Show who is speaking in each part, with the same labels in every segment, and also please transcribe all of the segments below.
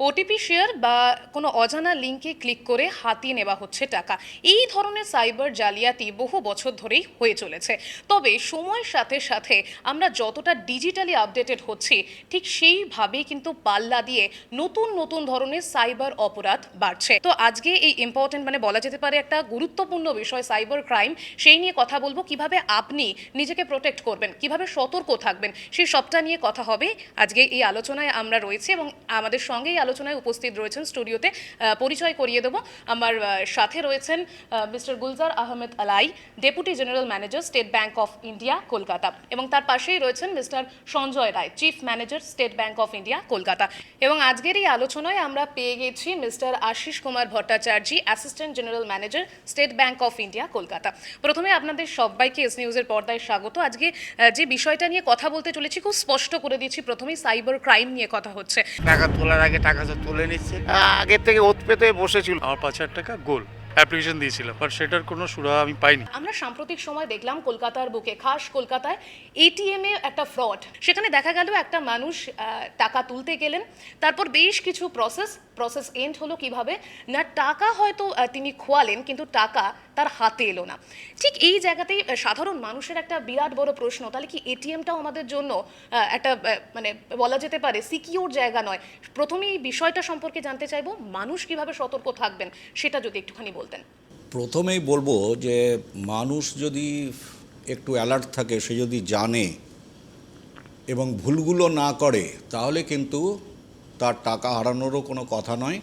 Speaker 1: OTP share বা কোনো অজানা লিঙ্কে ক্লিক করে হাতিয়ে নেওয়া হচ্ছে টাকা। এই ধরনের সাইবার জালিয়াতি বহু বছর ধরেই হয়ে চলেছে। তবে সময়ের সাথে সাথে আমরা যতটা ডিজিটালি আপডেটেড হচ্ছি, ঠিক সেইভাবেই কিন্তু পাল্লা দিয়ে নতুন নতুন ধরনের সাইবার অপরাধ বাড়ছে। তো আজকে এই ইম্পর্টেন্ট বলা যেতে পারে একটা গুরুত্বপূর্ণ বিষয় সাইবার ক্রাইম, সেই নিয়ে কথা বলবো। কিভাবে আপনি নিজেকে প্রোটেক্ট করবেন, কিভাবে সতর্ক থাকবেন, সেই সবটা নিয়ে কথা হবে আজকে এই আলোচনায়। আমরা রয়েছি এবং আমাদের সঙ্গেই আলোচনায় উপস্থিত রয়েছেন স্টুডিওতে। পরিচয় করিয়ে দেবো। আমার সাথে রয়েছেন mister Gulzar Ahmed Alai, deputy general manager, state bank of India, Kolkata, এবং তার পাশেই রয়েছেন mister Sanjay Roy, chief manager, state bank of India, Kolkata. এবং আজকের এই আলোচনায় আমরা পেয়ে গেছি mister Ashis Kumar Bhattacharya, assistant general manager, state bank of India, Kolkata. প্রথমে আপনাদের সবাইকে এস নিউজের পর্দায় স্বাগত। আজকে যে বিষয়টা নিয়ে কথা বলতে চলেছি খুব স্পষ্ট করে দিয়েছি, প্রথমেই সাইবার ক্রাইম নিয়ে কথা হচ্ছে।
Speaker 2: টাকা তোলার আগে টাকা তো তুলে নিচ্ছে, আগের থেকে ওত পেতে বসেছিল।
Speaker 3: আমার 5,000 টাকা গোল অ্যাপ্লিকেশন দিয়েছিলাম, বাট সেটার কোনো সুরাহা আমি পাইনি।
Speaker 1: আমরা সাম্প্রতিক সময় দেখলাম কলকাতার বুকে, খাস কলকাতায় এটিএম এ একটা ফ্রড। সেখানে দেখা গেল একটা মানুষ টাকা তুলতে গেলেন, তারপর বেশ কিছু প্রসেস এন্ড হলো কিভাবে না, টাকা হয়তো তিনি খোয়ালেন কিন্তু টাকা তার হাতে এলো না। ঠিক এই জায়গাতেই সাধারণ মানুষের একটা বিরাট বড় প্রশ্ন, তাহলে কি এটিএমটাও আমাদের জন্য একটা বলা যেতে পারে সিকিউর জায়গা নয়? প্রথমে এই বিষয়টা সম্পর্কে জানতে চাইবো, মানুষ কিভাবে সতর্ক থাকবেন সেটা যদি একটুখানি বলতেন।
Speaker 4: প্রথমেই বলবো যে মানুষ যদি একটু অ্যালার্ট থাকে, সে যদি জানে এবং ভুলগুলো না করে, তাহলে কিন্তু তার টাকা হারানোরও কোনো কথা নয়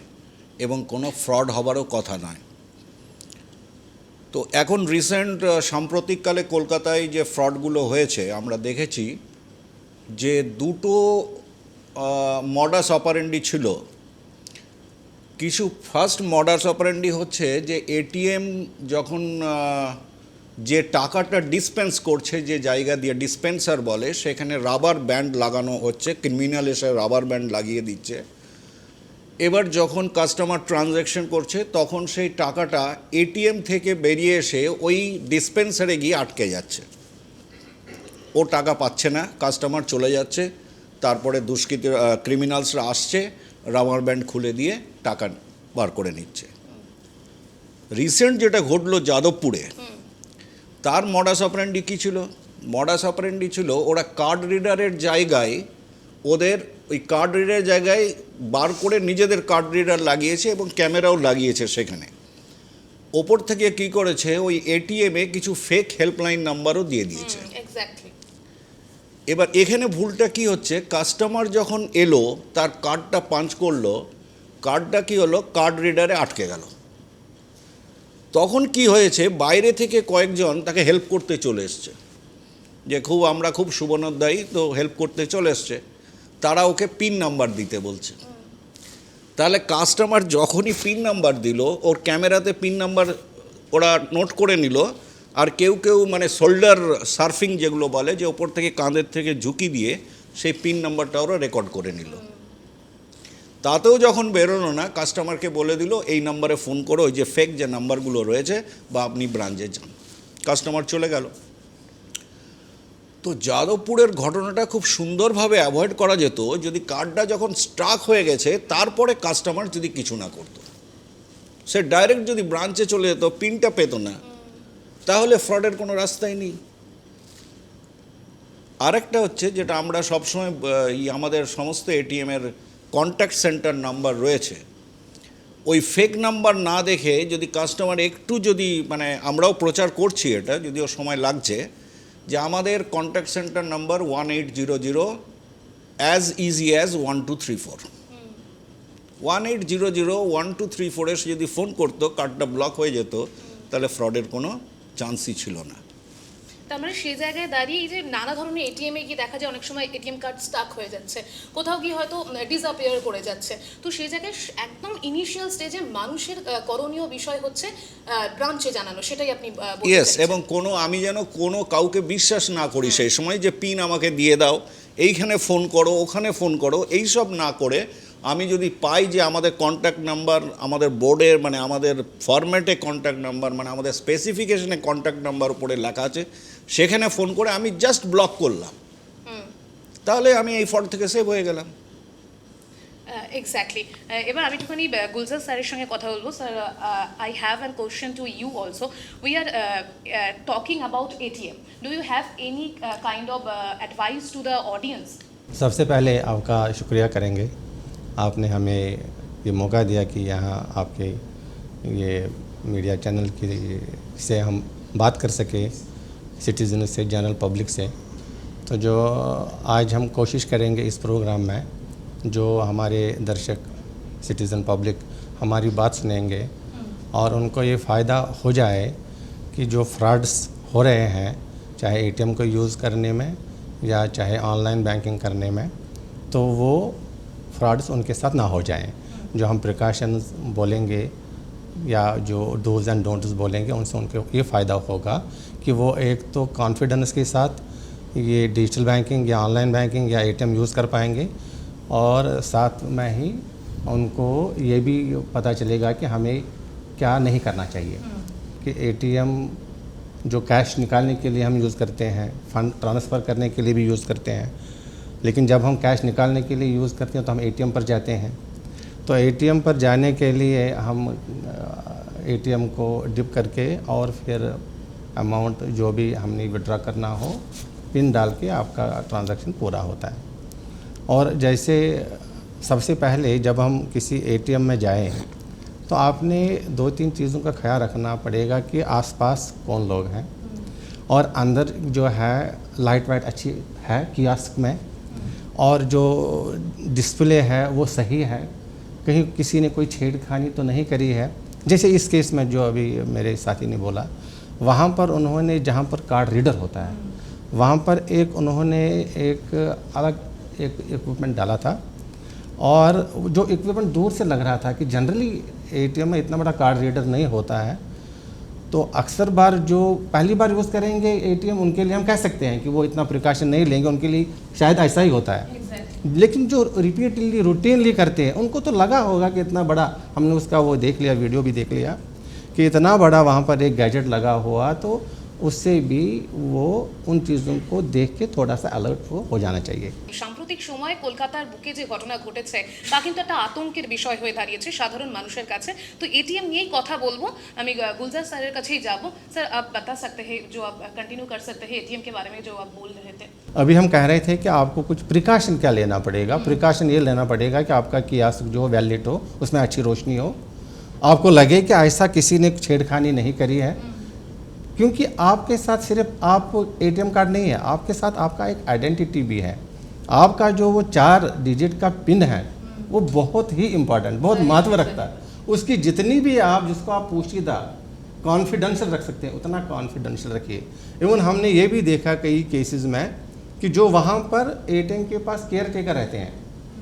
Speaker 4: এবং কোনো ফ্রড হবারও কথা নয়। তো এখন রিসেন্ট সাম্প্রতিককালে কলকাতায় যে ফ্রডগুলো হয়েছে আমরা দেখেছি যে দুটো মডাস অপারেন্ডি ছিল। কিছু ফার্স্ট মডাস অপারেন্ডি হচ্ছে যে এটিএম যখন যে টাকাটা ডিসপেন্স করছে, যে জায়গা দিয়ে ডিসপেন্সার বলে, সেখানে রাবার ব্যান্ড লাগানো হচ্ছে, ক্রিমিনাল এসে রাবার ব্যান্ড লাগিয়ে দিচ্ছে। এবার যখন কাস্টমার ট্রানজ্যাকশন করছে তখন সেই টাকাটা এটিএম থেকে বেরিয়ে এসে ওই ডিসপেন্সারে গিয়ে আটকে যাচ্ছে, ও টাকা পাচ্ছে না, কাস্টমার চলে যাচ্ছে। তারপরে দুষ্কৃতী ক্রিমিনালসরা আসছে, রাবার ব্যান্ড খুলে দিয়ে টাকা বার করে নিচ্ছে। রিসেন্ট যেটা ঘটলো যাদবপুরে, তার মডাস অপারেন্ডি কী ছিল? মডাস অপারেন্ডি ছিল ওরা কার্ড রিডারের জায়গায়, ওদের ওই কার্ড রিডারের জায়গায় বার করে নিজেদের কার্ড রিডার লাগিয়েছে এবং ক্যামেরাও লাগিয়েছে সেখানে। ওপর থেকে কি করেছে, ওই এটিএমে কিছু ফেক হেল্পলাইন নাম্বারও দিয়ে দিয়েছে। এবার এখানে ভুলটা কি হচ্ছে, কাস্টমার যখন এলো তার কার্ডটা পাঞ্চ করলো, কার্ডটা কি হলো, কার্ড রিডারে আটকে গেল। তখন কি হয়েছে, বাইরে থেকে কয়েকজন তাকে হেল্প করতে চলে এসছে, যে আমরা খুব সুবর্ণোদ্দায়ী, তো হেল্প করতে চলে এসছে। তারা ওকে পিন নাম্বার দিতে বলছে। তাহলে কাস্টমার যখনই পিন নাম্বার দিল, ওর ক্যামেরাতে পিন নাম্বার ওরা নোট করে নিল। আর কেউ কেউ শোল্ডার সার্ফিং যেগুলো বলে, যে ওপর থেকে কাঁধের থেকে ঝুঁকি দিয়ে সেই পিন নাম্বারটা ওরা রেকর্ড করে নিল। তাতেও যখন বেরোনো না, কাস্টমারকে বলে দিল এই নাম্বারে ফোন করো, ওই যে ফেক যে নাম্বারগুলো রয়েছে, বা আপনি ব্রাঞ্চে যান। কাস্টমার চলে গেল। তো যাদবপুরের ঘটনাটা খুব সুন্দরভাবে অ্যাভয়েড করা যেত যদি কার্ডটা যখন স্ট্রাক হয়ে গেছে তারপরে কাস্টমার যদি কিছু না করতো, সে ডাইরেক্ট যদি ব্রাঞ্চে চলে যেত, পিনটা পেত না, তাহলে ফ্রডের কোনো রাস্তাই নেই। আরেকটা হচ্ছে যেটা আমরা সবসময় আমাদের সমস্ত এটিএমের কন্ট্যাক্ট সেন্টার নাম্বার রয়েছে, ওই ফেক নাম্বার না দেখে যদি কাস্টমার একটু যদি আমরাও প্রচার করছি এটা, যদিও সময় লাগছে, যে আমাদের contact centre number 1800 as easy as 1234। 1800 1234 এসে যদি ফোন করতো, কার্ডটা ব্লক হয়ে যেত, তাহলে ফ্রডের কোনো চান্সই ছিল না।
Speaker 1: তার সেই জায়গায় দাঁড়িয়ে এই যে নানা ধরনের এটিএম এ গিয়ে দেখা যায় অনেক সময় এটিএম কার্ড স্টাক হয়ে যাচ্ছে, কোথাও গিয়ে হয়তো ডিসঅ্যাপিয়ার করে যাচ্ছে। তো সেই জায়গায় একদম ইনিশিয়াল স্টেজে মানুষের করণীয় বিষয় হচ্ছে ব্রাঞ্চে জানানো, সেটাই আপনি বলছেন।
Speaker 4: ইয়েস, এবং আমি যেন কোনো কাউকে বিশ্বাস না করি সেই সময়, যে পিন আমাকে দিয়ে দাও, এইখানে ফোন করো, ওখানে ফোন করো, এইসব না করে আমি যদি পাই যে আমাদের কন্ট্যাক্ট নাম্বার, আমাদের বোর্ডের আমাদের ফরম্যাটে কন্ট্যাক্ট নাম্বার, আমাদের স্পেসিফিকেশনে কন্ট্যাক্ট নাম্বার উপরে লেখা আছে, সেখানে ফোন করে আমি জাস্ট ব্লক করলাম, তাহলে আমি এই ফ্রড থেকে সেভ হয়ে গেলাম।
Speaker 1: এক্স্যাক্টলি। এবার আমি একটুখানি গুলজার স্যারের সঙ্গে কথা বলবো। Sir, I have an question to you also. We are talking about ATM. Do you have any kind of advice to the audience?
Speaker 5: सबसे पहले आपका शुक्रिया करेंगे, आपने हमें ये मौका दिया कि यहाँ आपके ये मीडिया चैनल की से हम बात कर सके, सिटीज़न से, जनरल पब्लिक से। तो जो आज हम कोशिश करेंगे इस प्रोग्राम में, जो हमारे दर्शक सिटीज़न पब्लिक हमारी बात सुनेंगे और उनको ये फ़ायदा हो जाए कि जो फ्रॉड्स हो रहे हैं, चाहे एटीएम को यूज़ करने में या चाहे ऑनलाइन बैंकिंग करने में, तो वो फ्रॉड्स उनके साथ ना हो जाएं। जो हम प्रिकॉशंस बोलेंगे या जो डूज़ एंड डोंट्स बोलेंगे, उनसे उनको ये फ़ायदा होगा कि वो एक तो कॉन्फिडेंस के साथ ये डिजिटल बैंकिंग या ऑनलाइन बैंकिंग या एटीएम यूज़ कर पाएंगे, और साथ में ही उनको ये भी पता चलेगा कि हमें क्या नहीं करना चाहिए। कि एटीएम जो कैश निकालने के लिए हम यूज़ करते हैं, फ़ंड ट्रांसफ़र करने के लिए भी यूज़ करते हैं, लेकिन जब हम कैश निकालने के लिए यूज़ करते हैं तो हम एटीएम पर जाते हैं। तो एटीएम पर जाने के लिए हम एटीएम को डिप करके और फिर अमाउंट जो भी हमने विड्रॉ करना हो, पिन डाल के आपका ट्रांजैक्शन पूरा होता है। और जैसे सबसे पहले जब हम किसी एटीएम में जाएं तो आपने 2-3 चीज़ों का ख्याल रखना पड़ेगा कि आसपास कौन लोग हैं, और अंदर जो है लाइट वाइट अच्छी है कियास्क में, और जो डिस्प्ले है वो सही है, कहीं किसी ने कोई छेड़खानी तो नहीं करी है। जैसे इस केस में जो अभी मेरे साथी ने बोला, वहाँ पर उन्होंने जहाँ पर कार्ड रीडर होता है वहाँ पर उन्होंने एक अलग इक्विपमेंट डाला था, और जो इक्विपमेंट दूर से लग रहा था कि जनरली एटीएम में इतना बड़ा कार्ड रीडर नहीं होता है। तो अक्सर बार जो पहली बार यूज़ करेंगे एटीएम, उनके लिए हम कह सकते हैं कि वो इतना प्रिकॉशन नहीं लेंगे, उनके लिए शायद ऐसा ही होता है। लेकिन जो रिपीटली रूटीनली करते हैं उनको तो लगा होगा कि इतना बड़ा, हमने उसका वो देख लिया, वीडियो भी देख लिया कि इतना बड़ा वहाँ पर एक गैजेट लगा हुआ, तो उससे भी वो उन चीज़ों को देख के थोड़ा सा अलर्ट हो जाना चाहिए।
Speaker 1: সাম্প্রতিক সময়ে কলকাতার বুকে যে ঘটনা ঘটেছে তা কিন্তু একটা আতঙ্কের বিষয় হয়ে দাঁড়িয়েছে সাধারণ মানুষের কাছে। তো এটিএম নিয়েই কথা বলবো। আমি गुलजार স্যারের কাছেই যাব। স্যার, आप बता सकते हैं, जो आप कंटिन्यू कर सकते हैं एटीएम के बारे में जो आप बोल रहे थे?
Speaker 5: अभी हम कह रहे थे कि आपको कुछ प्रिकॉशन क्या लेना पड़ेगा। प्रिकॉशन ये लेना पड़ेगा कि आपका कियास्क जो वैलिड हो, उसमें अच्छी रोशनी हो, आपको लगे कि ऐसा किसी ने छेड़खानी नहीं करी है। क्योंकि आपके साथ सिर्फ आप एटीएम कार्ड नहीं है, आपके साथ आपका एक आइडेंटिटी भी है। आपका जो वो 4 डिजिट का पिन है वो बहुत ही इम्पॉर्टेंट, बहुत महत्व रखता है। उसकी जितनी भी आप जिसको आप पोशीदा कॉन्फिडेंशियल रख सकते हैं उतना कॉन्फिडेंशियल रखिए। इवन हमने ये भी देखा कई केसेस में कि जो वहाँ पर एटीएम के पास केयर टेकर रहते हैं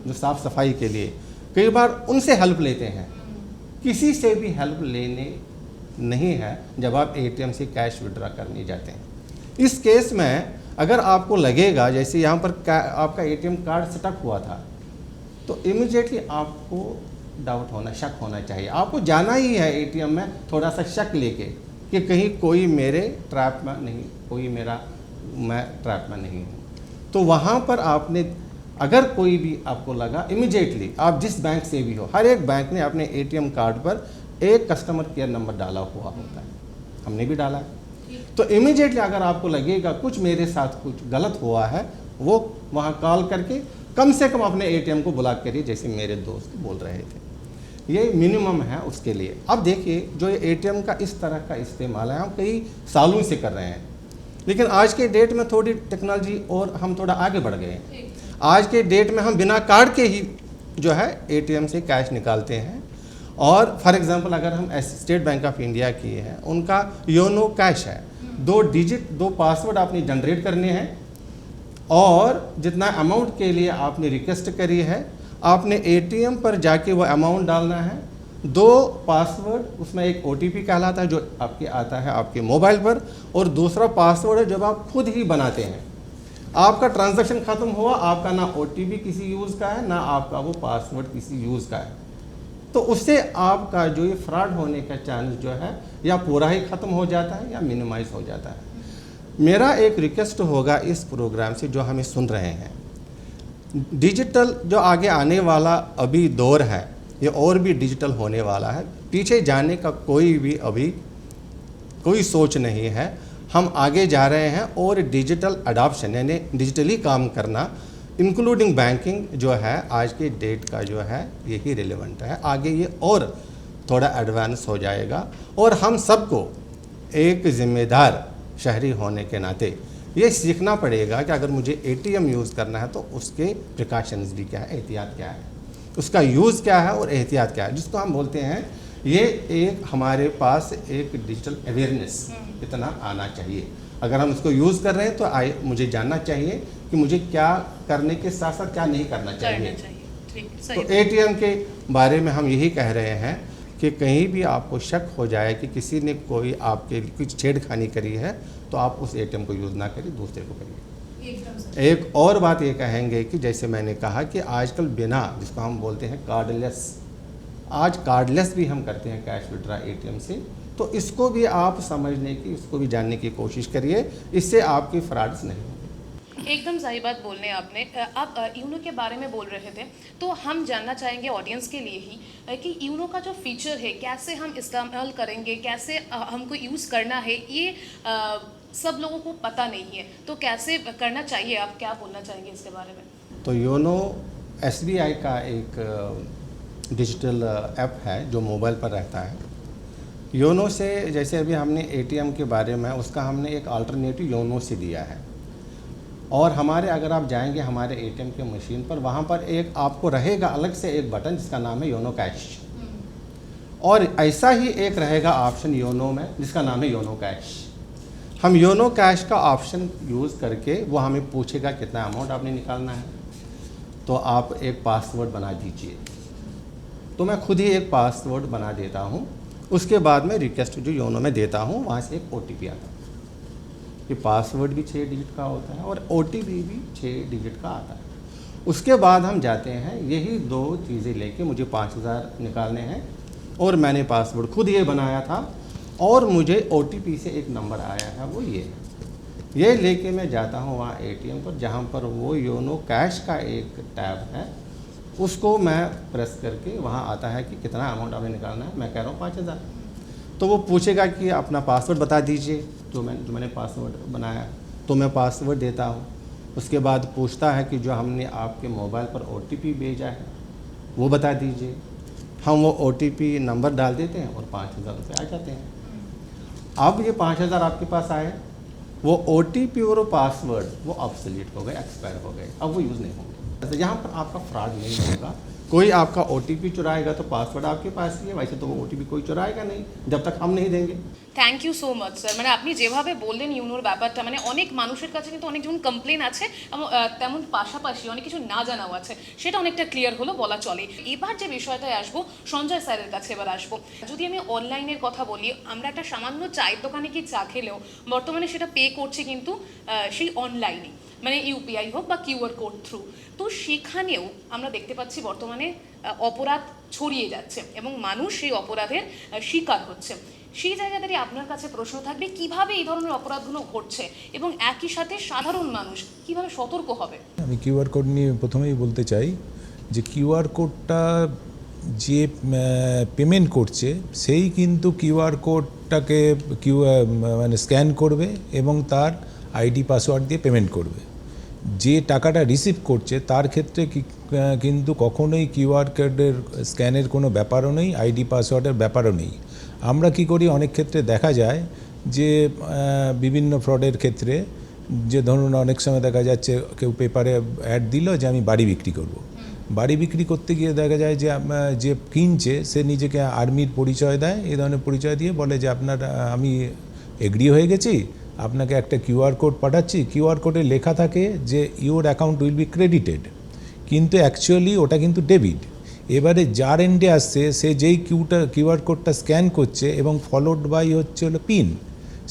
Speaker 5: जो साफ़ सफाई के लिए, कई बार उनसे हेल्प लेते हैं। किसी से भी हेल्प लेने नहीं है जब आप एटीएम से कैश विड्रॉ करने जाते हैं। इस केस में अगर आपको लगेगा जैसे यहाँ पर आपका एटीएम कार्ड स्टक हुआ था, तो इमीडिएटली आपको डाउट होना, शक होना चाहिए। आपको जाना ही है एटीएम में थोड़ा सा शक लेके कि कहीं कोई मेरे ट्रैप में नहीं, मैं ट्रैप में नहीं हूँ। तो वहाँ पर आपने अगर कोई भी आपको लगा, इमीडिएटली आप जिस बैंक से भी हो, हर एक बैंक ने अपने एटीएम कार्ड पर एक कस्टमर केयर नंबर डाला हुआ होता है, हमने भी डाला है। तो इमीडिएटली अगर आपको लगेगा कुछ मेरे साथ कुछ गलत हुआ है, वो वहाँ कॉल करके कम से कम अपने एटीएम को ब्लॉक करिए, जैसे मेरे दोस्त बोल रहे थे। ये मिनिमम है उसके लिए। अब देखिए जो ये एटीएम का इस तरह का इस्तेमाल है हम कई सालों से कर रहे हैं, लेकिन आज के डेट में थोड़ी टेक्नोलॉजी और हम थोड़ा आगे बढ़ गए हैं। आज के डेट में हम बिना कार्ड के ही जो है एटीएम से कैश निकालते हैं। और फॉर एग्जांपल अगर हम स्टेट बैंक ऑफ इंडिया की है, उनका योनो कैश है, 2 डिजिट 2 पासवर्ड आपने जनरेट करने हैं, और जितना अमाउंट के लिए आपने रिक्वेस्ट करी है आपने एटीएम पर जाके वो अमाउंट डालना है। 2 पासवर्ड, उसमें एक ओटीपी कहलाता है जो आपके आता है आपके मोबाइल पर, और दूसरा पासवर्ड है जब आप खुद ही बनाते हैं। आपका ट्रांजैक्शन ख़त्म हुआ, आपका ना ओटीपी किसी यूज़ का है ना आपका वो पासवर्ड किसी यूज़ का है। तो उससे आपका जो ये फ्रॉड होने का चांस जो है या पूरा ही ख़त्म हो जाता है या मिनिमाइज हो जाता है। मेरा एक रिक्वेस्ट होगा इस प्रोग्राम से जो हमें सुन रहे हैं, डिजिटल जो आगे आने वाला अभी दौर है, ये और भी डिजिटल होने वाला है। पीछे जाने का अभी कोई सोच नहीं है। हम आगे जा रहे हैं और डिजिटल अडॉप्शन यानी डिजिटली काम करना इंक्लूडिंग बैंकिंग जो है आज के डेट का जो है यही रिलेवेंट है। आगे ये और थोड़ा एडवांस हो जाएगा और हम सबको एक ज़िम्मेदार शहरी होने के नाते ये सीखना पड़ेगा कि अगर मुझे एटीएम यूज़ करना है तो उसके प्रिकॉशंस भी क्या है, एहतियात क्या है, उसका यूज़ क्या है और एहतियात क्या है, जिसको हम बोलते हैं ये एक हमारे पास एक डिजिटल अवेयरनेस इतना आना चाहिए। अगर हम इसको यूज़ कर रहे हैं तो मुझे जानना चाहिए कि मुझे क्या करने के साथ साथ क्या नहीं करना चाहिए।
Speaker 1: ठीक,
Speaker 5: तो
Speaker 1: सही।
Speaker 5: एटीएम के बारे में हम यही कह रहे हैं कि कहीं भी आपको शक हो जाए कि किसी ने कोई आपके कुछ छेड़खानी करी है तो आप उस एटीएम को यूज़ ना करिए, दूसरे को करिए। एक और बात ये कहेंगे कि जैसे मैंने कहा कि आजकल बिना, जिसको हम बोलते हैं कार्डलेस, आज कार्डलेस भी हम करते हैं कैश विड्रा एटीएम से, तो इसको भी आप समझने की, इसको भी जानने की कोशिश करिए, इससे आपकी फ्रॉड्स नहीं होंगे।
Speaker 1: एकदम सही बात बोलने आपने। आप यूनो के बारे में बोल रहे थे, तो हम जानना चाहेंगे ऑडियंस के लिए ही कि यूनो का जो फीचर है कैसे हम इस्तेमाल करेंगे, कैसे हमको यूज़ करना है, ये सब लोगों को पता नहीं है, तो कैसे करना चाहिए, आप क्या बोलना चाहेंगे इसके बारे में?
Speaker 5: तो योनो एसबीआई का एक डिजिटल ऐप है जो मोबाइल पर रहता है। योनो से जैसे अभी हमने एटीएम के बारे में उसका हमने एक अल्टरनेटिव योनो से दिया है, और हमारे अगर आप जाएंगे हमारे एटीएम के मशीन पर, वहाँ पर एक आपको रहेगा अलग से एक बटन जिसका नाम है योनो कैश, और ऐसा ही एक रहेगा ऑप्शन योनो में जिसका नाम है योनो कैश। हम योनो कैश का ऑप्शन यूज़ करके वो हमें पूछेगा कितना अमाउंट आपने निकालना है, तो आप एक पासवर्ड बना दीजिए। तो मैं खुद ही एक पासवर्ड बना देता हूँ, उसके बाद में रिक्वेस्ट जो योनो में देता हूँ वहाँ से एक OTP आता है। ये पासवर्ड भी 6 डिजिट का होता है और OTP भी 6 डिजिट का आता है। उसके बाद हम जाते हैं, यही 2 चीज़ें लेके मुझे 5000 निकालने हैं और मैंने पासवर्ड खुद ये बनाया था और मुझे OTP से एक नंबर आया है, वो ये लेके मैं जाता हूँ वहाँ एटीएम पर, जहाँ पर वो योनो कैश का एक टैब है, उसको मैं प्रेस करके वहाँ आता है कि कितना अमाउंट आपने निकालना है। मैं कह रहा हूँ 5000, तो वो पूछेगा कि अपना पासवर्ड बता दीजिए, जो मैंने पासवर्ड बनाया, तो मैं पासवर्ड देता हूँ। उसके बाद पूछता है कि जो हमने आपके मोबाइल पर OTP भेजा है वो बता दीजिए। हम वो OTP नंबर डाल देते हैं और 5000 रुपये आ जाते हैं। अब ये 5000 आपके पास आए, वो OTP और पासवर्ड वो ऑब्सोलीट हो गए, एक्सपायर हो गए, अब वो यूज़ नहीं होंगे। यहाँ पर आपका फ्रॉड नहीं होगा। कोई आपका OTP चुराएगा तो पासवर्ड आपके पास ही है, वैसे तो वो OTP कोई चुराएगा नहीं जब तक हम नहीं देंगे।
Speaker 1: Thank you so much sir. মানে আপনি যেভাবে বললেন ইউনোর ব্যাপারটা, মানে অনেক মানুষের কাছে কিন্তু অনেক যেমন কমপ্লেন আছে, তেমন পাশাপাশি অনেক কিছু না জানাও আছে, সেটা অনেকটা ক্লিয়ার হলো বলা চলে। এবার যে বিষয়টায় আসবো, সঞ্জয় স্যারের কাছে এবার আসবো। যদি আমি অনলাইনের কথা বলি, আমরা একটা সামান্য চায়ের দোকানে কি চা খেলেও বর্তমানে সেটা পে করছে কিন্তু সেই অনলাইনে, মানে ইউপিআই হোক বা কিউআর কোড থ্রু। তো সেখানেও আমরা দেখতে পাচ্ছি বর্তমানে অপরাধ ছড়িয়ে যাচ্ছে এবং মানুষ সেই অপরাধের শিকার হচ্ছে। সেই জায়গা থেকে আপনার কাছে প্রশ্ন থাকবে, কিভাবে এই ধরনের অপরাধগুলো ঘটছে এবং একই সাথে সাধারণ মানুষ কিভাবে সতর্ক হবে?
Speaker 6: আমি কিউআর কোড নিয়ে প্রথমেই বলতে চাই যে কিউআর কোডটা যে পেমেন্ট করছে সেই কিন্তু কিউআর কোডটাকে মানে স্ক্যান করবে এবং তার আইডি পাসওয়ার্ড দিয়ে পেমেন্ট করবে। যে টাকাটা রিসিভ করছে তার ক্ষেত্রে কিন্তু কখনোই কিউআর কোডের স্ক্যানের কোনো ব্যাপারও নেই, আইডি পাসওয়ার্ডের ব্যাপারও নেই। আমরা কি করি, অনেক ক্ষেত্রে দেখা যায় যে বিভিন্ন ফ্রডের ক্ষেত্রে, যে ধরুন অনেক সময় দেখা যাচ্ছে কেউ পেপারে অ্যাড দিল যে আমি বাড়ি বিক্রি করব। বাড়ি বিক্রি করতে গিয়ে দেখা যায় যে যে কিনছে সে নিজেকে আর্মির পরিচয় দেয়, এই ধরনের পরিচয় দিয়ে বলে যে আপনার আমি এগ্রি হয়ে গেছি, আপনাকে একটা কিউআর কোড পাঠাচ্ছি। কিউআর কোডে লেখা থাকে যে your account will be credited, কিন্তু অ্যাকচুয়ালি ওটা কিন্তু ডেবিট। এবারে যার এন্ডে আসছে সে যেই কিউআর কোডটা স্ক্যান করছে এবং ফলোড বাই হচ্ছে হলো পিন,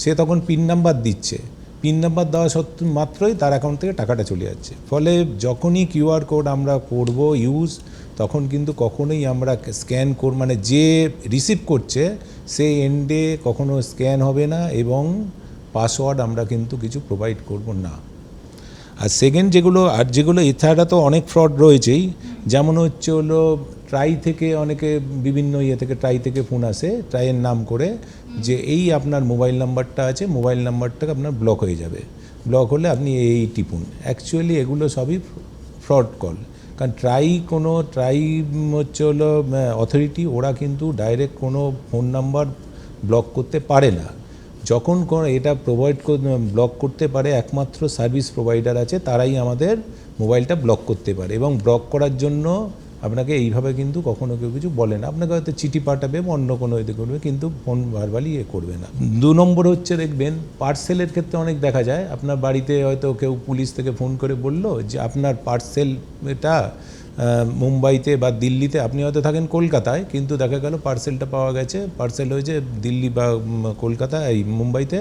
Speaker 6: সে তখন পিন নাম্বার দিচ্ছে। পিন নাম্বার দেওয়া সত্ত্বেও মাত্রই তার অ্যাকাউন্ট থেকে টাকাটা চলে যাচ্ছে। ফলে যখনই কিউআর কোড আমরা করব ইউজ, তখন কিন্তু কখনোই আমরা স্ক্যান মানে যে রিসিভ করছে সে এন্ডে কখনো স্ক্যান হবে না এবং পাসওয়ার্ড আমরা কিন্তু কিছু প্রোভাইড করব না। আর সেকেন্ড যেগুলো এছাড়া তো অনেক ফ্রড রয়েছেই, যেমন হচ্ছে হলো ট্রাই থেকে অনেকে বিভিন্ন থেকে ট্রাই থেকে ফোন আসে ট্রাইয়ের নাম করে যে এই আপনার মোবাইল নাম্বারটা আছে, মোবাইল নাম্বারটা আপনার ব্লক হয়ে যাবে, ব্লক হলে আপনি এই টিপুন। অ্যাকচুয়ালি এগুলো সবই ফ্রড কল, কারণ ট্রাই হচ্ছে হলো অথরিটি, ওরা কিন্তু ডাইরেক্ট কোনো ফোন নাম্বার ব্লক করতে পারে না। যখন এটা ব্লক করতে পারে একমাত্র সার্ভিস প্রোভাইডার আছে, তারাই আমাদের মোবাইলটা ব্লক করতে পারে। এবং ব্লক করার জন্য আপনাকে এইভাবে কিন্তু কখনো কেউ কিছু বলে না, আপনাকে হয়তো চিঠি পাঠাবে বা অন্য কোনো করবে, কিন্তু ফোন ভার্বালি করবে না। 2 নম্বর হচ্ছে দেখবেন পার্সেলের ক্ষেত্রে অনেক দেখা যায়, আপনার বাড়িতে হয়তো কেউ পুলিশ থেকে ফোন করে বলল যে আপনার পার্সেলটা মুম্বাইতে বা দিল্লিতে, আপনি হয়তো থাকেন কলকাতায়, কিন্তু দেখা গেল পার্সেলটা পাওয়া গেছে, পার্সেল হয়েছে দিল্লি বা কলকাতা এই মুম্বাইতে,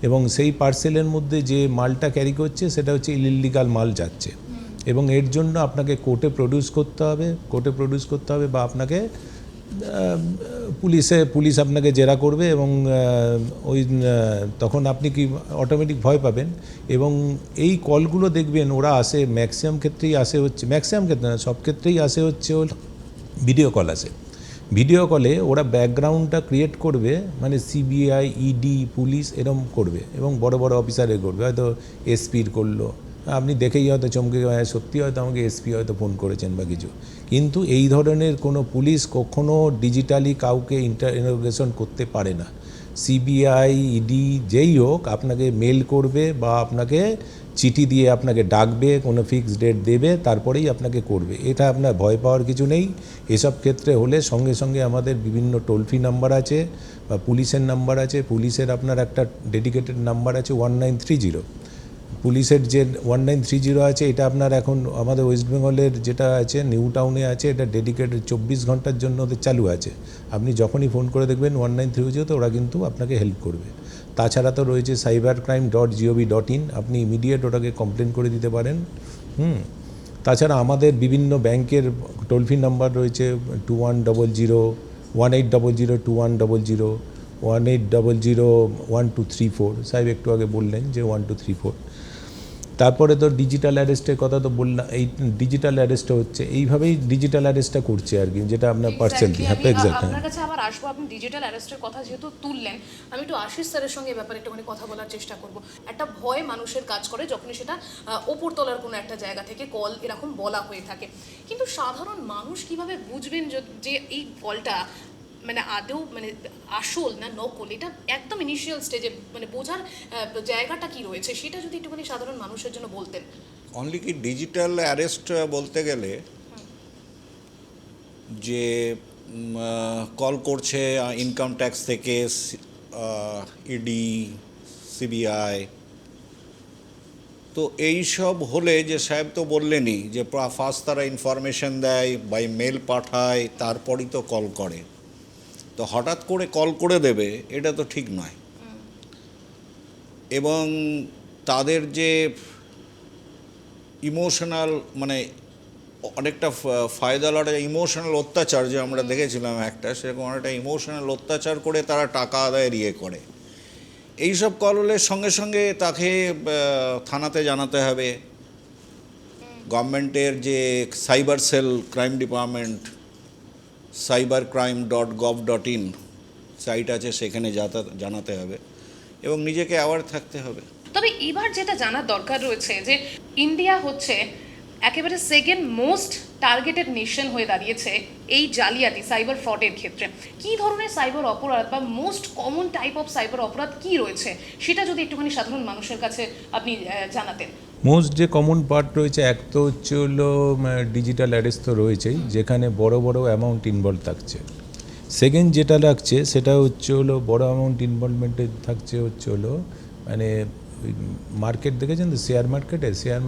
Speaker 6: এবং সেই পার্সেলের মধ্যে যে মালটা ক্যারি করছে সেটা হচ্ছে ইলিগাল মাল যাচ্ছে, এবং এর জন্য আপনাকে কোর্টে প্রডিউস করতে হবে বা আপনাকে পুলিশ আপনাকে জেরা করবে, এবং তখন আপনি কি অটোমেটিক ভয় পাবেন। এবং এই কলগুলো দেখবেন ওরা আসে ম্যাক্সিমাম ক্ষেত্রেই সব ক্ষেত্রেই আসে হচ্ছে ভিডিও কল আসে। ভিডিও কলে ওরা ব্যাকগ্রাউন্ডটা ক্রিয়েট করবে, মানে সিবিআই, ইডি, পুলিশ এরম করবে, এবং বড় বড় অফিসারে করবে, হয়তো এসপির করলো, আপনি দেখেই হয়তো চমকে সত্যি হয়তো আমাকে এসপি হয়তো ফোন করেছেন বা কিছু। কিন্তু এই ধরনের কোনো পুলিশ কখনো ডিজিটালি কাউকে ইন্টারোগেশন করতে পারে না। সিবিআই, ইডি যেই হোক আপনাকে মেল করবে বা আপনাকে চিঠি দিয়ে আপনাকে ডাকবে, কোনো ফিক্সড ডেট দেবে, তারপরেই আপনাকে করবে। এটা আপনার ভয় পাওয়ার কিছু নেই। এসব ক্ষেত্রে হলে সঙ্গে সঙ্গে আমাদের বিভিন্ন টোল ফ্রি নাম্বার আছে বা পুলিশের নাম্বার আছে। পুলিশের আপনার একটা ডেডিকেটেড নাম্বার আছে 1930। পুলিশের যে 1930 আছে, এটা আপনার এখন আমাদের ওয়েস্ট বেঙ্গলের যেটা আছে নিউ টাউনে আছে, এটা ডেডিকেটেড 24 ঘন্টার জন্য ওদের চালু আছে। আপনি যখনই ফোন করে দেখবেন 1930 তো ওরা কিন্তু আপনাকে হেল্প করবে। তাছাড়া তো রয়েছে cybercrime.gov.in, আপনি ইমিডিয়েট ওটাকে কমপ্লেন করে দিতে পারেন। তাছাড়া আমাদের বিভিন্ন ব্যাংকের টোল ফ্রি নাম্বার রয়েছে 2100, 1800, 2100, 1800, 1234। সাহেব একটু আগে বললেন যে 1234। তারপরে তো ডিজিটাল অ্যারেস্টের কথা তো বললাম, এই ডিজিটাল অ্যারেস্টটা হচ্ছে এইভাবেই ডিজিটাল অ্যারেস্টটা করছে আর কি, যেটা আপনার পার্সেল দিয়ে। হ্যাঁ, এক্স্যাক্টলি।
Speaker 1: আপনার কাছে আবার আসবো, আপনি ডিজিটাল অ্যারেস্টের কথা যেহেতু তুললেন, আমি একটু আশিস স্যারের সঙ্গে এই ব্যাপারে একটুখানি কথা বলার চেষ্টা করব। একটা ভয় মানুষের কাজ করে যখনই সেটা ওপরতলার কোনো একটা জায়গা থেকে কল এরকম বলা হয়ে থাকে, কিন্তু সাধারণ মানুষ কিভাবে বুঝবেন যে এই কলটা মানে আদৌ মানে আসল না নকল? এটা একদম ইনিশিয়াল স্টেজে মানে বোঝার জায়গাটা কি রয়েছে, সেটা যদি একটুখানি সাধারণ মানুষের জন্য বলতেন।
Speaker 4: অনলি কি ডিজিটাল অ্যারেস্ট বলতে গেলে যে কল করছে ইনকাম ট্যাক্স থেকে, ইডি, সিবিআই, তো এই সব হলে যে সাহেব তো বললেনই যে ফার্স্ট তারা ইনফরমেশন দেয়, বাই মেল পাঠায়, তারপরই তো কল করে। তো হঠাৎ করে কল করে দেবে এটা তো ঠিক নয়। এবং তাদের যে ইমোশনাল মানে অনেকটা ফায়দা লড়া, ইমোশনাল অত্যাচার যে আমরা দেখেছিলাম একটা, সেরকম অনেকটা ইমোশনাল অত্যাচার করে তারা টাকা আদায়ের করে। এইসব কল হলে সঙ্গে সঙ্গে তাকে থানাতে জানাতে হবে। গভর্নমেন্টের যে cyber cell, crime department, cybercrime.gov.in site আছে, সেখানে জানাতে হবে এবং নিজেকে অ্যাওয়ার থাকতে হবে।
Speaker 1: তবে এবার যেটা জানার দরকার রয়েছে যে ইন্ডিয়া হচ্ছে একেবারে সেকেন্ড মোস্ট টার্গেটেড নেশন হয়ে দাঁড়িয়েছে এই জালিয়াতি সাইবার ফ্রডের ক্ষেত্রে। কী ধরনের সাইবার অপরাধ বা most common type of cyber অপরাধ কী রয়েছে, সেটা যদি একটুখানি সাধারণ মানুষের কাছে আপনি জানাতেন।
Speaker 6: মোস্ট যে কমন পার্ট রয়েছে, এক তো হচ্ছে হলো ডিজিটাল অ্যারেস্ট তো রয়েছেই, যেখানে বড় বড় অ্যামাউন্ট ইনভলভ থাকছে। সেকেন্ড যেটা লাগছে সেটা হচ্ছে হলো বড় অ্যামাউন্ট ইনভলভমেন্টে থাকছে হচ্ছে হলো মানে মার্কেট দেখেছেন তো, শেয়ার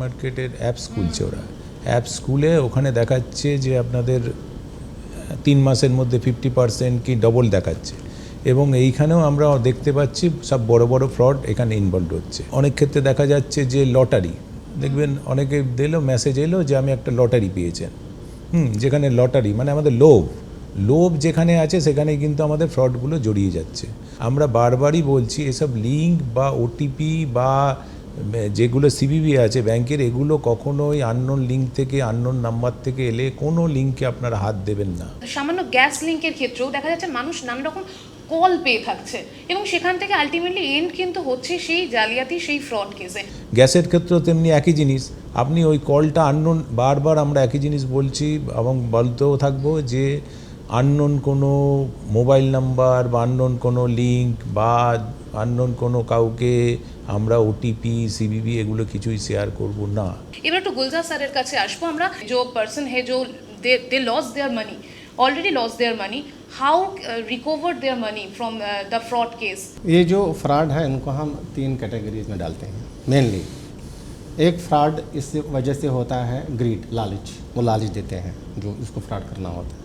Speaker 6: মার্কেটের অ্যাপস খুলছে ওরা। অ্যাপস খুলে ওখানে দেখাচ্ছে যে আপনাদের 3 মাসের মধ্যে 50% কি ডবল দেখাচ্ছে, এবং এইখানেও আমরা দেখতে পাচ্ছি সব বড় বড় ফ্রড এখানে ইনভলভ হচ্ছে। অনেক ক্ষেত্রে দেখা যাচ্ছে যে লটারি, দেখবেন অনেকে মেসেজ এলো যে আমি একটা লটারি পেয়েছেন, যেখানে লটারি মানে আমাদের লোভ যেখানে আছে সেখানেই কিন্তু আমাদের ফ্রডগুলো জড়িয়ে যাচ্ছে। আমরা বারবারই বলছি এসব লিঙ্ক বা ওটিপি বা যেগুলো সিবিবি আছে ব্যাংকের, এগুলো কখনোই আননোন লিঙ্ক থেকে, আননোন নাম্বার থেকে এলে কোনো লিঙ্কে আপনারা হাত দেবেন না।
Speaker 1: সামান্য গ্যাস লিঙ্কের ক্ষেত্রেও দেখা যাচ্ছে মানুষ নানা রকম কল পেয়ে থাকছে এবং সেখান থেকে আলটিমেটলি এন্ড কিন্তু হচ্ছে সেই জালিয়াতি, সেই ফ্রড কেসে।
Speaker 6: গ্যাসের ক্ষেত্রেও তেমনি একই জিনিস, আপনি ওই কলটা আননোন, বারবার আমরা একই জিনিস বলছি এবং বলতেও থাকবো যে আননোন কোনো মোবাইল নাম্বার বা আননোন কোনো লিঙ্ক বা আননোন কোনো কাউকে আমরা ওটিপি, সিবিবি এগুলো কিছুই শেয়ার করব না।
Speaker 1: এবার একটু গুলজার স্যারের কাছে আসবো আমরা। जो पर्सन है जो they lost their money, already lost their money, how recovered their money from the fraud case?
Speaker 5: ये जो फ्रॉड है इनको हम 3 कैटेगरीज में डालते हैं मेनली। एक फ्रॉड इस वजह से होता है ग्रीड, लालच, वो लालच देते हैं जो इसको फ्रॉड करना होता है।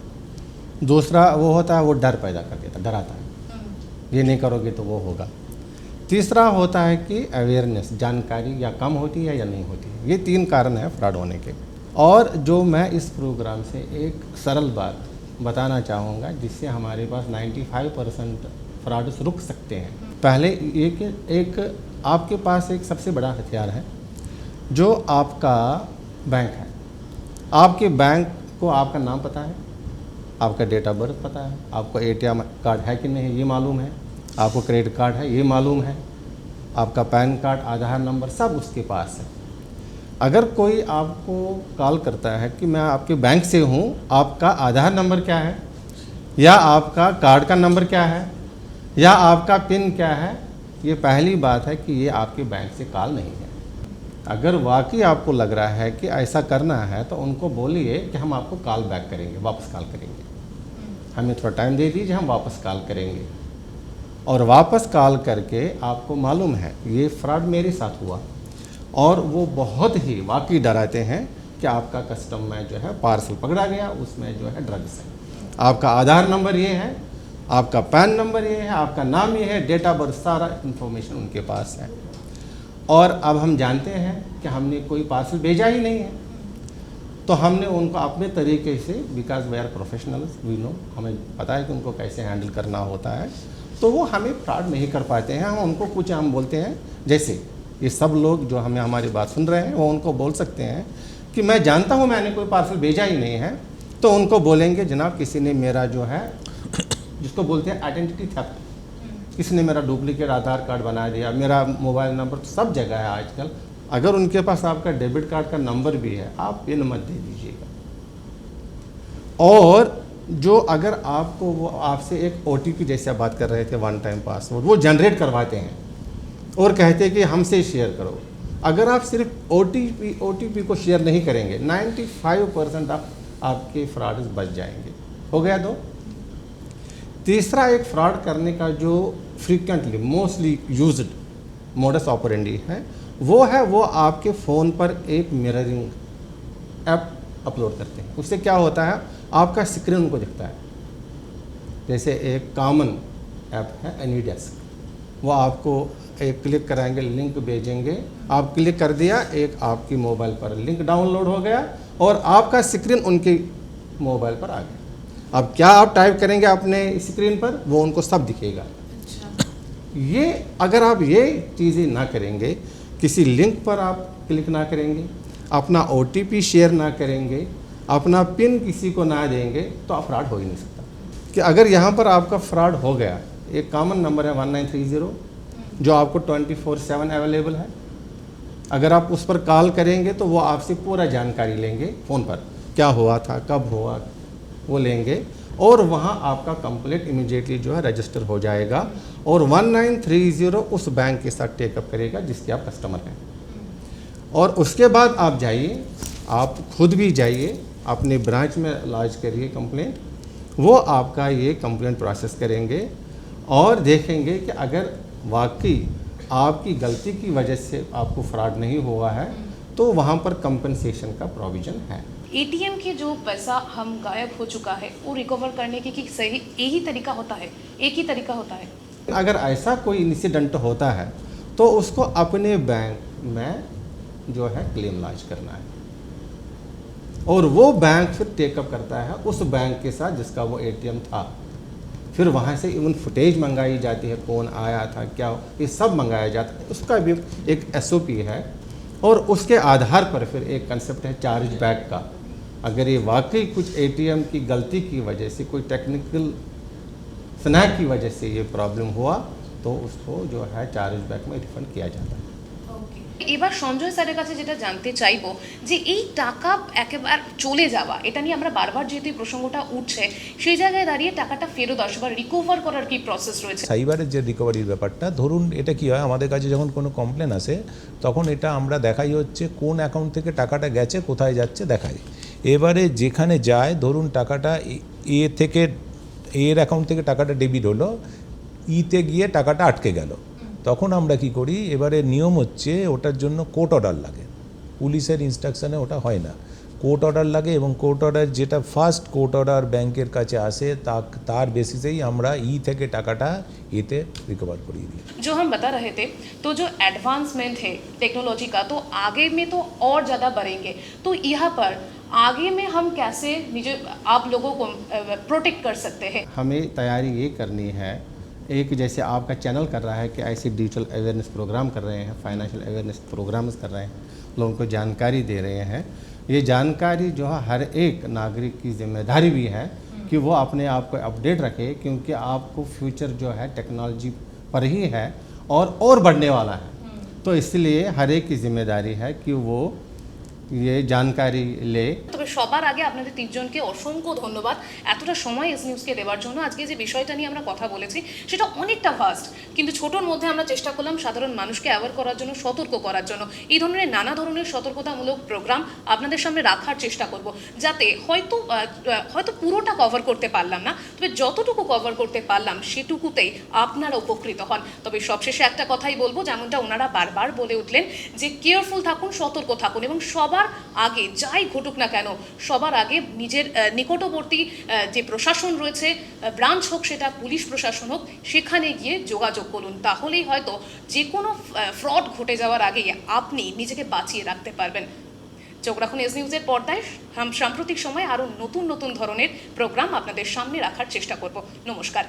Speaker 5: दूसरा वो होता है वो डर पैदा कर देता, डराता है, ये नहीं करोगे तो वो होगा। तीसरा होता है कि अवेयरनेस, जानकारी या कम होती है या नहीं होती है। ये 3 कारण हैं फ्रॉड होने के। और जो मैं इस प्रोग्राम से एक सरल बात बताना चाहूँगा जिससे हमारे पास 95% फ्रॉड्स रुक सकते हैं। पहले एक आपके पास एक सबसे बड़ा हथियार है जो आपका बैंक है। आपके बैंक को आपका नाम पता है, आपका डेट ऑफ बर्थ पता है, आपको ATM कार्ड है कि नहीं ये मालूम है, आपको क्रेडिट कार्ड है ये मालूम है, आपका पैन कार्ड, आधार नंबर सब उसके पास है। अगर कोई आपको कॉल करता है कि मैं आपके बैंक से हूँ, आपका आधार नंबर क्या है, या आपका कार्ड का नंबर क्या है, या आपका पिन क्या है, ये पहली बात है कि ये आपके बैंक से कॉल नहीं है। अगर वाकई आपको लग रहा है कि ऐसा करना है तो उनको बोलिए कि हम आपको कॉल बैक करेंगे, वापस कॉल करेंगे, हमें थोड़ा टाइम दे दीजिए, हम वापस कॉल करेंगे। और वापस कॉल करके आपको मालूम है ये फ्रॉड मेरे साथ हुआ, और वो बहुत ही वाकई डराते हैं कि आपका कस्टम में जो है पार्सल पकड़ा गया, उसमें जो है ड्रग्स है, आपका आधार नंबर ये है, आपका पैन नंबर ये है, आपका नाम ये है, डेट ऑफ बर्थ, सारा इन्फॉर्मेशन उनके पास है। और अब हम जानते हैं कि हमने कोई पार्सल भेजा ही नहीं है, तो हमने उनको अपने तरीके से, because we are professionals, we know, हमें पता है कि उनको कैसे हैंडल करना होता है, तो वो हमें फ्रॉड नहीं कर पाते हैं। हम उनको कुछ हम बोलते हैं, जैसे ये सब लोग जो हमें हमारी बात सुन रहे हैं वो उनको बोल सकते हैं कि मैं जानता हूँ मैंने कोई पार्सल भेजा ही नहीं है, तो उनको बोलेंगे जनाब किसी ने मेरा जो है जिसको बोलते हैं आइडेंटिटी थेफ्ट, किसी ने मेरा डुप्लीकेट आधार कार्ड बना दिया, मेरा मोबाइल नंबर तो सब जगह है आजकल। अगर उनके पास आपका डेबिट कार्ड का नंबर भी है, आप पिन मत दे दीजिएगा। और जो अगर आपको वो आपसे एक OTP जैसे आप बात कर रहे थे, 1 टाइम पासवर्ड, वो जनरेट करवाते हैं और कहते हैं कि हमसे शेयर करो। अगर आप सिर्फ OTP को शेयर नहीं करेंगे, 95% आपके फ्रॉड्स बच जाएंगे। हो गया 2। तीसरा एक फ्रॉड करने का जो frequently mostly used modus operandi है वो आपके फ़ोन पर एक मिररिंग ऐप अपलोड करते हैं। उससे क्या होता है, आपका स्क्रीन उनको दिखता है। जैसे एक कॉमन ऐप है एनीडेस्क, वो आपको एक क्लिक कराएंगे, लिंक भेजेंगे, आप क्लिक कर दिया, एक आपकी मोबाइल पर लिंक डाउनलोड हो गया और आपका स्क्रीन उनके मोबाइल पर आ गया। अब क्या आप टाइप करेंगे अपने स्क्रीन पर, वो उनको सब दिखेगा। ये अगर आप ये चीज़ें ना करेंगे, किसी लिंक पर आप क्लिक ना करेंगे, अपना OTP शेयर ना करेंगे, अपना पिन किसी को ना देंगे, तो फ्रॉड हो ही नहीं सकता। कि अगर यहाँ पर आपका फ्रॉड हो गया, एक कॉमन नंबर है 1930 जो आपको 24/7 अवेलेबल है। अगर आप उस पर कॉल करेंगे तो वो आपसे पूरा जानकारी लेंगे, फ़ोन पर क्या हुआ था, कब हुआ, वो लेंगे और वहाँ आपका कंप्लेंट इमीडिएटली जो है रजिस्टर हो जाएगा और 1930 उस बैंक के साथ टेकअप करेगा जिसके आप कस्टमर हैं। और उसके बाद आप जाइए, आप खुद भी जाइए, अपने ब्रांच में लॉन्च करिए कंप्लेंट, वो आपका ये कंप्लेंट प्रोसेस करेंगे और देखेंगे कि अगर वाकई आपकी गलती की वजह से आपको फ्रॉड नहीं हुआ है तो वहाँ पर कंपनसेशन का प्रोविज़न है।
Speaker 1: ATM के जो पैसा हम गायब हो चुका है वो रिकवर करने की कि सही यही तरीका होता है, एक ही तरीका होता है?
Speaker 5: अगर ऐसा कोई इंसिडेंट होता है तो उसको अपने बैंक में जो है क्लेम लॉन्च करना है और वो बैंक फिर टेकअप करता है उस बैंक के साथ जिसका वो ATM था। फिर फिर वहाँ से इवन फुटेज मंगाई जाती है, कौन आया था, क्या, ये सब मंगाया जाता है। उसका भी एक SOP है और उसके आधार पर फिर एक कंसेप्ट है चार्ज बैक का। अगर ये वाकई कुछ ATM की गलती की वजह से, कोई टेक्निकल स्नैक की वजह से ये प्रॉब्लम हुआ तो उसको जो है चार्ज बैक में रिफंड किया जाता है।
Speaker 1: এবার সঞ্জয় স্যারের কাছে যেটা জানতে চাইবো যে এই টাকা একেবারে চলে যাওয়া, এটা নিয়ে আমরা বারবার যেহেতু এই প্রসঙ্গটা উঠছে, সেই জায়গায় দাঁড়িয়ে টাকাটা ফেরত আসা বা রিকভার করার কি প্রসেস রয়েছে?
Speaker 6: সাইবারের যে রিকভারির ব্যাপারটা, ধরুন এটা কি হয়, আমাদের কাছে যখন কোনো কমপ্লেন আসে তখন এটা আমরা দেখাই হচ্ছে কোন অ্যাকাউন্ট থেকে টাকাটা গেছে, কোথায় যাচ্ছে দেখাই। এবারে যেখানে যায়, ধরুন টাকাটা এর অ্যাকাউন্ট থেকে টাকাটা ডেবিট হলো, তে গিয়ে টাকাটা আটকে গেল, তখন আমরা কি করি, এবারে নিয়ম হচ্ছে ওটার জন্য কোর্ট অর্ডার লাগে। পুলিশের ইনস্ট্রাকশানে ওটা হয় না, কোর্ট অর্ডার লাগে, এবং কোর্ট অর্ডার যেটা ফার্স্ট কোর্ট অর্ডার ব্যাংকের কাছে আসে তার বেসিসেই আমরা থেকে টাকাটা এতে রিকভার করিয়ে দিই।
Speaker 1: जो हम बता रहे थे, तो जो एडवांसमेंट है टेक्नोलॉजी का, तो आगे में तो और ज़्यादा बढ़ेंगे। तो यहाँ पर आगे में हम कैसे निजे आप लोगों को प्रोटेक्ट कर सकते हैं?
Speaker 5: हमें तैयारी ये करनी है, एक जैसे आपका चैनल कर रहा है कि ऐसे डिजिटल अवेयरनेस प्रोग्राम कर रहे हैं, फाइनेंशियल अवेयरनेस प्रोग्राम्स कर रहे हैं, लोगों को जानकारी दे रहे हैं। ये जानकारी जो है हर एक नागरिक की जिम्मेदारी भी है कि वो अपने आप को अपडेट रखे, क्योंकि आपको फ्यूचर जो है टेक्नोलॉजी पर ही है और बढ़ने वाला है। तो इसलिए हर एक की जिम्मेदारी है कि वो ये जानकारी ले।
Speaker 1: তবে সবার আগে আপনাদের তিনজনকে অসংখ্য ধন্যবাদ এতটা সময় এস নিউজকে দেওয়ার জন্য। আজকে যে বিষয়টা নিয়ে আমরা কথা বলেছি সেটা অনেকটা ভাস্ট, কিন্তু ছোটোর মধ্যে আমরা চেষ্টা করলাম সাধারণ মানুষকে অ্যাওয়ার করার জন্য, সতর্ক করার জন্য। এই ধরনের নানা ধরনের সতর্কতামূলক প্রোগ্রাম আপনাদের সামনে রাখার চেষ্টা করব, যাতে হয়তো পুরোটা কভার করতে পারলাম না, তবে যতটুকু কভার করতে পারলাম সেটুকুতেই আপনারা উপকৃত হন। তবে সবশেষে একটা কথাই বলবো, যেমনটা ওনারা বারবার বলে উঠলেন যে কেয়ারফুল থাকুন, সতর্ক থাকুন, এবং সবার আগে যাই ঘটুক না কেন, সবার আগে নিজের নিকটবর্তী যে প্রশাসন রয়েছে, ব্রাঞ্চ হোক সেটা পুলিশ প্রশাসন হোক, সেখানে গিয়ে যোগাযোগ করুন। তাহলেই হয়তো যে কোনো ফ্রড ঘটে যাওয়ার আগেই আপনি নিজেকে বাঁচিয়ে রাখতে পারবেন। চোখ রাখুন এস নিউজের পর্দায়। সাম্প্রতিক সময়ে আরও নতুন নতুন ধরনের প্রোগ্রাম আপনাদের সামনে রাখার চেষ্টা করব। নমস্কার।